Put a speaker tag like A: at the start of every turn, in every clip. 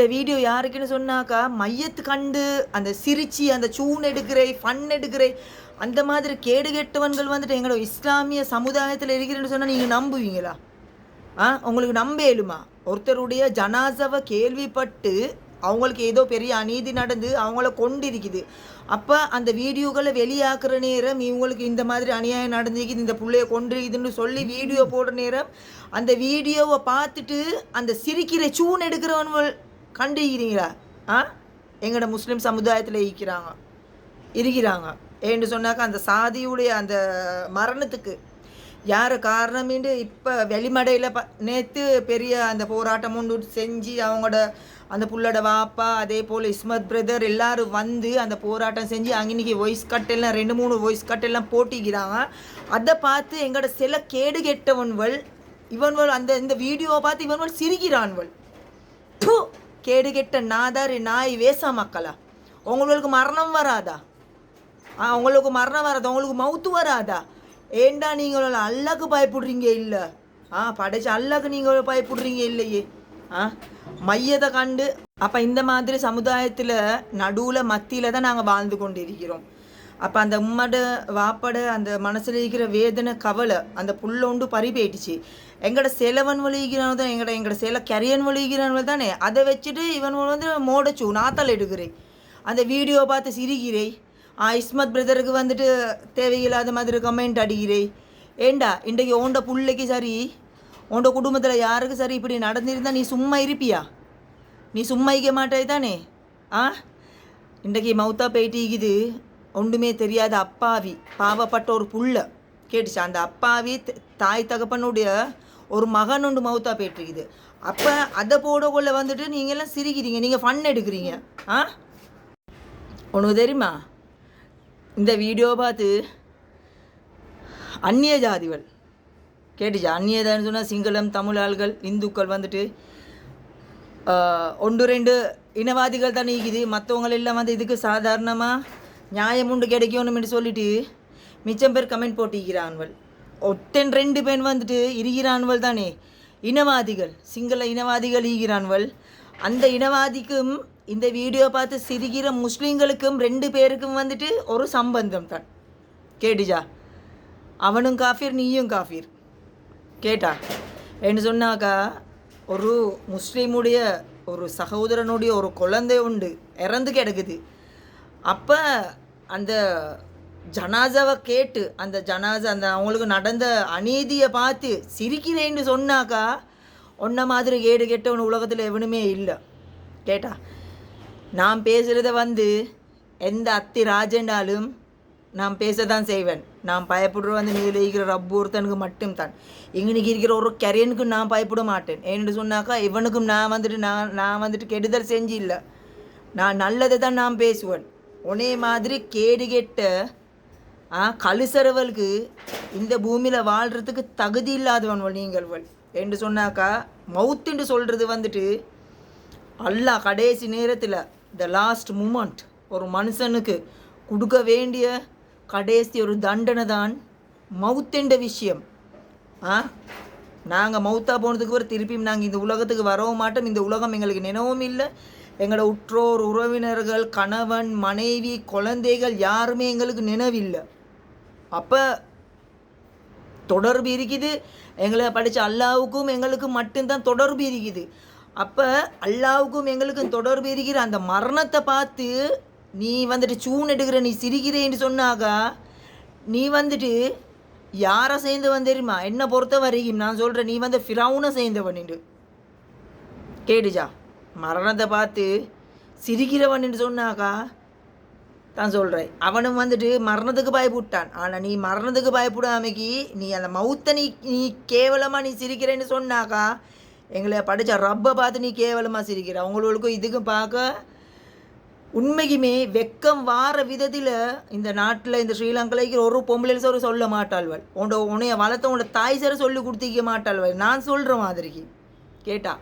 A: இந்த வீடியோ யாருக்குன்னு சொன்னாக்கா மையத்து கண்டு அந்த சிரிச்சு அந்த சூன் எடுக்கிறே ஃபன் எடுக்கிறே அந்த மாதிரி கேடு கெட்டவன்கள் வந்துட்டு எங்களோட இஸ்லாமிய சமுதாயத்தில் இருக்கிறேன்னு சொன்னால் நீங்கள் நம்புவீங்களா? உங்களுக்கு நம்ப இயலுமா? ஒருத்தருடைய ஜனாசாவை கேள்விப்பட்டு அவங்களுக்கு ஏதோ பெரிய அநீதி நடந்து அவங்கள கொண்டிருக்குது. அப்போ அந்த வீடியோக்களை வெளியாக்குற நேரம் இவங்களுக்கு இந்த மாதிரி அநியாயம் நடந்துக்குது, இந்த பிள்ளைய கொண்டிருக்குதுன்னு சொல்லி வீடியோ போடுற நேரம் அந்த வீடியோவை பார்த்துட்டு அந்த சிரிக்கிற சூன் எடுக்கிறவன் கண்டிருக்கிறீங்களா? எங்களோட முஸ்லீம் சமுதாயத்தில் இருக்கிறாங்க ஏன்னு சொன்னாக்கா அந்த சாதியுடைய அந்த மரணத்துக்கு யார் காரணம்னு இப்போ வெளிமடையில் நேற்று பெரிய அந்த போராட்டம் ஒன்று செஞ்சு அவங்களோட அந்த புள்ளோட வாப்பா அதே போல் இஸ்மத் பிரதர் எல்லோரும் வந்து அந்த போராட்டம் செஞ்சு அங்கே இன்றைக்கி வாய்ஸ் கட்டெல்லாம் 2-3 வாய்ஸ் கட்டெல்லாம் போட்டிக்கிறாங்க. அதை பார்த்து எங்களோட சில கேடு கெட்டவன்கள் இவன்கள் அந்த இந்த வீடியோவை பார்த்து இவன்கள் சிரிக்கிறான்கள். கேடு கெட்ட நாதாரி நாய் வேசா மக்களா, உங்களுக்கு மரணம் வராதா? உங்களுக்கு மரணம் வராதா? உங்களுக்கு மவுத்து வராதா? ஏண்டா நீங்கள் அல்லாக்கு பயப்படுறீங்க? இல்லை படைச்ச அல்லாக்கு நீங்கள் பயப்படுறீங்க இல்லையே? மையத்தை கண்டு அப்போ இந்த மாதிரி சமுதாயத்தில் நடுவில் மத்தியில் தான் நாங்கள் வாழ்ந்து கொண்டு இருக்கிறோம். அப்போ அந்த உம்மட வாப்பட அந்த மனசில் இருக்கிற வேதனை கவலை அந்த புல்லொண்டு பறி போயிடுச்சு. எங்களோட செலவன் வலிக்கிறான் தான் எங்களோட சில கரியன் வலிக்கிறான் தானே. அதை வச்சுட்டு இவன் வந்து மோடச்சு நாத்தால் எடுக்கிறேன் அந்த வீடியோ பார்த்து சிரிக்கிறேன். இஸ்மத் பிரதருக்கு வந்துட்டு தேவையில்லாத மாதிரி கமெண்ட் அடிக்கிறேன். ஏண்டா இன்றைக்கு ஓண்ட பிள்ளைக்கு சரி உன்னோட குடும்பத்தில் யாருக்கு சரி இப்படி நடந்திருந்தால் நீ சும்மா இருப்பியா? நீ சும்மா இருக்க மாட்டாய் தானே. இன்றைக்கி மவுத்தா போயிட்டிக்குது ஒன்றுமே தெரியாத அப்பாவி பாவப்பட்ட ஒரு புள்ள கேட்டுச்சு. அந்த அப்பாவி தாய் தகப்பனுடைய ஒரு மகன் ஒன்று மவுத்தா போயிட்டுருக்குது. அப்போ அதை போடக்குள்ள வந்துட்டு நீங்கள்லாம் சிரிக்கிறீங்க, நீங்கள் ஃபன் எடுக்கிறீங்க. உனக்கு தெரியுமா இந்த வீடியோ பார்த்து அந்நிய ஜாதிகள் கேட்டுச்சா? அந்நியதான்னு சொன்னால் சிங்களம் தமிழ் ஆள்கள் இந்துக்கள் வந்துட்டு 1-2 இனவாதிகள் தான் நீக்குது. மற்றவங்களெல்லாம் வந்து இதுக்கு சாதாரணமாக நியாயம் உண்டு கிடைக்கணும்னு சொல்லிட்டு மிச்சம் பேர் கமெண்ட் போட்டிக்கிறான்வள். 1-2 பேர் வந்துட்டு இருக்கிறான்வள் தானே இனவாதிகள், சிங்கள இனவாதிகள் ஈகிறான்வள். அந்த இனவாதிக்கும் இந்த வீடியோ பார்த்து சிரிக்கிற முஸ்லீம்களுக்கும் 2 பேருக்கும் வந்துட்டு ஒரு சம்பந்தம் தான் கேட்டுச்சா? அவனும் காஃபீர் நீயும் காஃபீர் கேட்டா என்று சொன்னாக்கா ஒரு முஸ்லீமுடைய ஒரு சகோதரனுடைய ஒரு குழந்தை உண்டு இறந்து கிடக்குது. அப்போ அந்த ஜனாசாவை கேட்டு அந்த ஜனாசா அந்த அவங்களுக்கு நடந்த அநீதியை பார்த்து சிரிக்கிறேன்னு சொன்னாக்கா ஒன்ன மாதிரி கேடு கெட்டவன் உலகத்தில் எவனுமே இல்லை கேட்டா. நான் பேசுகிறத வந்து எந்த அத்தி ராஜென்றாலும் நான் பேச தான் செய்வேன். நான் பயப்படுற வந்து நீ இருக்கிற ரப்பு ஒருத்தனுக்கு மட்டும்தான். இங்கனுக்கு இருக்கிற ஒரு கரியனுக்கு நான் பயப்பட மாட்டேன். ஏன்னு சொன்னாக்கா இவனுக்கும் நான் வந்துட்டு கெடுதல் செஞ்சு இல்லை, நான் நல்லதை தான் நான் பேசுவேன். ஒரே மாதிரி கேடு கெட்ட கழுசரவளுக்கு இந்த பூமியில் வாழ்கிறதுக்கு தகுதி இல்லாதவன்வள் நீங்கள்வள் என்று சொன்னாக்கா மவுத்துன்னு சொல்கிறது வந்துட்டு அல்லாஹ் கடைசி நேரத்தில் த லாஸ்ட் மூமெண்ட் ஒரு மனுஷனுக்கு கொடுக்க வேண்டிய கடைசி ஒரு தண்டனை தான் மவுத்துன்ற விஷயம். நாங்கள் மவுத்தா போனதுக்கு ஒரு திருப்பியும் நாங்கள் இந்த உலகத்துக்கு வரவும் மாட்டோம். இந்த உலகம் எங்களுக்கு நினைவும் இல்லை. எங்களோட உற்றோர் உறவினர்கள் கணவன் மனைவி குழந்தைகள் யாருமே எங்களுக்கு நினைவில்லை. அப்போ தொடர்பு இருக்குது. எங்களை படித்த அல்லாவுக்கும் எங்களுக்கும் மட்டும்தான் தொடர்பு இருக்குது. அப்போ அல்லாவுக்கும் எங்களுக்கும் தொடர்பு இருக்கிற அந்த மரணத்தை பார்த்து நீ வந்துட்டு சூன் எடுக்கிற நீ சிரிக்கிறேன்னு சொன்னாக்கா நீ வந்துட்டு யாரை சேர்ந்தவன் தெரியுமா? என்னை பொறுத்த வரைக்கும் நான் சொல்கிறேன், நீ வந்து ஃபிரௌனை சேர்ந்தவன் கேடுச்சா? மரணத்தை பார்த்து சிரிக்கிறவன் என்று சொன்னாக்கா தான் சொல்கிறேன். அவனும் வந்துட்டு மரணத்துக்கு பயப்பட்டான். ஆனால் நீ மரணத்துக்கு பயப்படாமைக்கு நீ அந்த மவுத்தை நீ கேவலமாக நீ சிரிக்கிறேன்னு சொன்னாக்கா எங்களை படித்த ரப்பை பார்த்து நீ கேவலமாக சிரிக்கிற. அவங்களுக்கும் இதுக்கும் பார்க்க உண்மைக்குமே வெக்கம் வார விதத்தில் இந்த நாட்டில் இந்த ஸ்ரீலங்காவில் ஒரு பொம்பளை சார் சொல்ல மாட்டாள்வள். உன்னைய வளர்த்த உன்னோட தாய் சார் சொல்லி கொடுத்திக்க மாட்டாள்வள். நான் சொல்கிற மாதிரிக்கு கேட்டா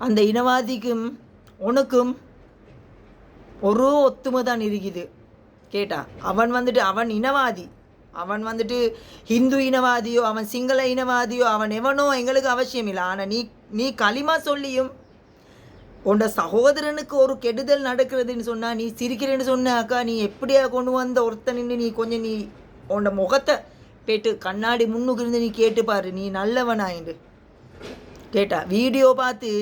A: அந்த இனவாதிக்கும் உனக்கும் ஒரு ஒத்துமை தான் இருக்குது கேட்டா. அவன் இனவாதி, அவன் வந்துட்டு ஹிந்து இனவாதியோ அவன் சிங்கள இனவாதியோ அவன் எவனோ எங்களுக்கு அவசியம் இல்லை. ஆனால் நீ களிமா சொல்லியும் உன்னோட சகோதரனுக்கு ஒரு கெடுதல் நடக்கிறதுன்னு சொன்னால் நீ சிரிக்கிறேன்னு சொன்னாக்கா நீ எப்படியா கொண்டு வந்த ஒருத்தன் நின்று நீ கொஞ்சம் நீ உன்னோட முகத்தை போய்ட்டு கண்ணாடி முன்னுக்கு இருந்து நீ கேட்டுப்பாரு நீ நல்லவனாயிண்டு கேட்டா வீடியோ பார்த்து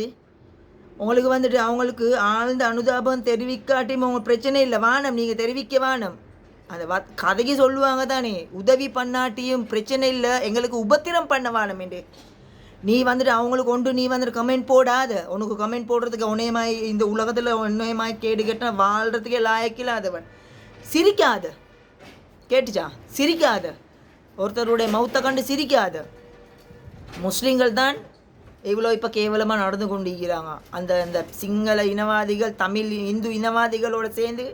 A: உங்களுக்கு வந்துட்டு அவங்களுக்கு ஆழ்ந்த அனுதாபம் தெரிவிக்காட்டியும் அவங்க பிரச்சனை இல்லை வானம் நீங்கள் தெரிவிக்க வானம் அந்த கதைக்கு சொல்லுவாங்க தானே உதவி பண்ணாட்டியும் பிரச்சனை இல்லை எங்களுக்கு உபத்திரம் பண்ண வானம் என்று நீ வந்துட்டு அவங்களுக்கு கொண்டு நீ வந்துட்டு கமெண்ட் போடாத உனக்கு கமெண்ட் போடுறதுக்கு உன்னையமாய் இந்த உலகத்தில் உன்னையமாய் கேடு கேட்டால் வாழ்கிறதுக்கே லாயக்கில்லாதவன் சிரிக்காத கேட்டுச்சா சிரிக்காத ஒருத்தருடைய மௌத்தை கண்டு சிரிக்காத முஸ்லீம்கள் தான் இவ்வளோ இப்போ கேவலமாக நடந்து கொண்டு இருக்கிறாங்க அந்த அந்த சிங்கள இனவாதிகள் தமிழ் இந்து இனவாதிகளோடு சேர்ந்து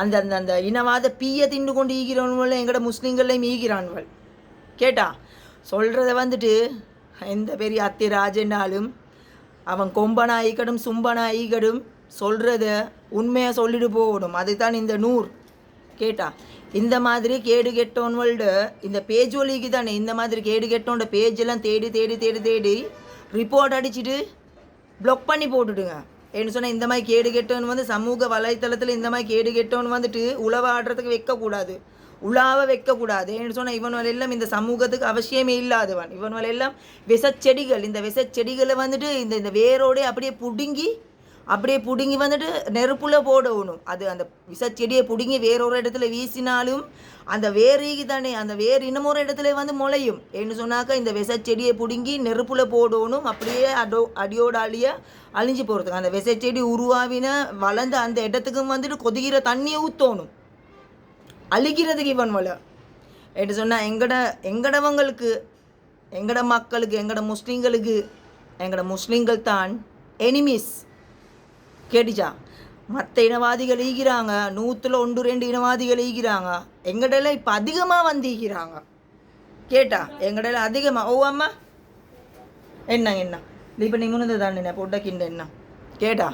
A: அந்த அந்த அந்த இனவாத பீயை திண்டு கொண்டு ஈகிறவன்கள் எங்களோட முஸ்லீம்கள்லையும் ஈகிறான்கள் கேட்டா சொல்கிறத வந்துட்டு எந்த பெரிய அத்திராஜனாலும் அவன் கொம்பனாயிக்கடும் சும்பனாயிக்கடும் சொல்கிறத உண்மையாக சொல்லிட்டு போகணும் அதுதான் இந்த நூறு கேட்டா இந்த மாதிரி கேடு கெட்டவன்கள்ட இந்த பேஜ் ஒலிக்கு தானே இந்த மாதிரி கேடு கெட்டவனோட பேஜெல்லாம் தேடி தேடி தேடி தேடி ரிப்போர்ட் அடிச்சுட்டு ப்ளாக் பண்ணி போட்டுடுங்க ஏன்னு சொன்னால் இந்த மாதிரி கேடு கெட்டவன் வந்து சமூக வலைத்தளத்தில் இந்த மாதிரி கேடு கெட்டவன் வந்துட்டு உழவாடுறதுக்கு வைக்கக்கூடாது உலாவ வைக்கக்கூடாது ஏன்னு சொன்னால் இவன்கள் எல்லாம் இந்த சமூகத்துக்கு அவசியமே இல்லாதவன் இவன்கள் எல்லாம் விசச்செடிகள் இந்த விசச்செடிகளை வந்துட்டு இந்த இந்த வேரோடு அப்படியே பிடுங்கி வந்துட்டு நெருப்புல போடணும் அது அந்த விசச்செடியை பிடுங்கி வேறொரு இடத்துல வீசினாலும் அந்த வேறீக்கு தானே அந்த வேர் இன்னமொரு இடத்துல வந்து முளையும் ஏன்னு சொன்னாக்கா இந்த விசச்செடியை பிடுங்கி நெருப்புல போடணும் அப்படியே அடியோட அழிஞ்சு போகிறதுக்கு அந்த விசச்செடி உருவாவின வளர்ந்த அந்த இடத்துக்கும் வந்துட்டு கொதிக்கிற தண்ணியை ஊற்றணும் அழிக்கிறதுக்கு இவன் வள என்று சொன்னால் எங்கடவங்களுக்கு எங்கட மக்களுக்கு எங்கட முஸ்லீம்கள் தான் எனிமீஸ் கேட்டுச்சா மற்ற இனவாதிகள் ஈகிறாங்க 100-1-2 இனவாதிகள் ஈகிறாங்க எங்கடெல்லாம் இப்போ அதிகமாக வந்து ஈகிறாங்க கேட்டா எங்கடெல்லாம் அதிகமாக ஓ அம்மா என்ன இப்போ நீ முன்னது தானே பொட்டக்கிண்ட என்ன கேட்டா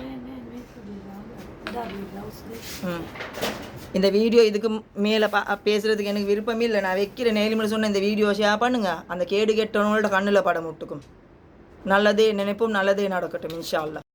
A: இந்த வீடியோ இதுக்கு மேலே பேசுகிறதுக்கு எனக்கு விருப்பமே இல்லை நான் வைக்கிறேன் நேரில் சொன்ன இந்த வீடியோ ஷேர் பண்ணுங்கள் அந்த கேடு கெட்டவனோட கண்ணில் படம் விட்டுக்கும் நல்லதே நினைப்போம் நல்லதே நடக்கட்டும் இன்ஷா அல்லாஹ்